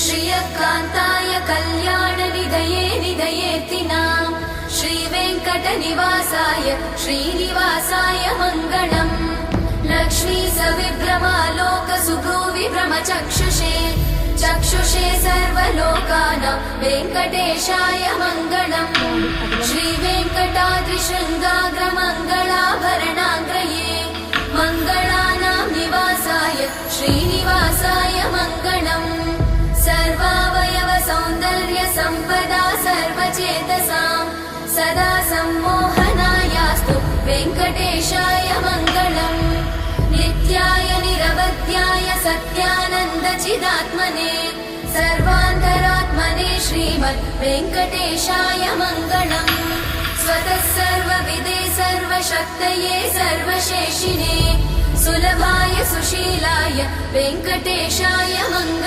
श्रियकान्ताय कल्याणनिधये निधयेऽर्थिनाम् श्रीवेङ्कटनिवासाय श्रीनिवासाय मङ्गलम् लक्ष्मी सविभ्रमालोकसुभ्रूविभ्रमचक्षुषे चक्षुषे सर्वलोकानां वेङ्कटेशाय मङ्गलम् श्रीवेङ्कटाद्रिशृङ्गाग्रमङ्गलाभरणाग्रये मङ्गलानां निवासाय श्रीनिवासाय मङ्गलम् सर्वावयव सौन्दर्य सम्पदा सर्वचेतसां सदा सम्मोहनायास्तु वेङ्कटेशाय मङ्गलम् नित्याय निरवध्याय सत्यानन्दचिदात्मने सर्वान्तरात्मने श्रीमद् वेङ्कटेशाय मङ्गलम् स्वतः सर्वविदे सर्वशक्तये सर्वशेषिणे सुलभाय सुशीलाय वेङ्कटेशाय मङ्गलम्।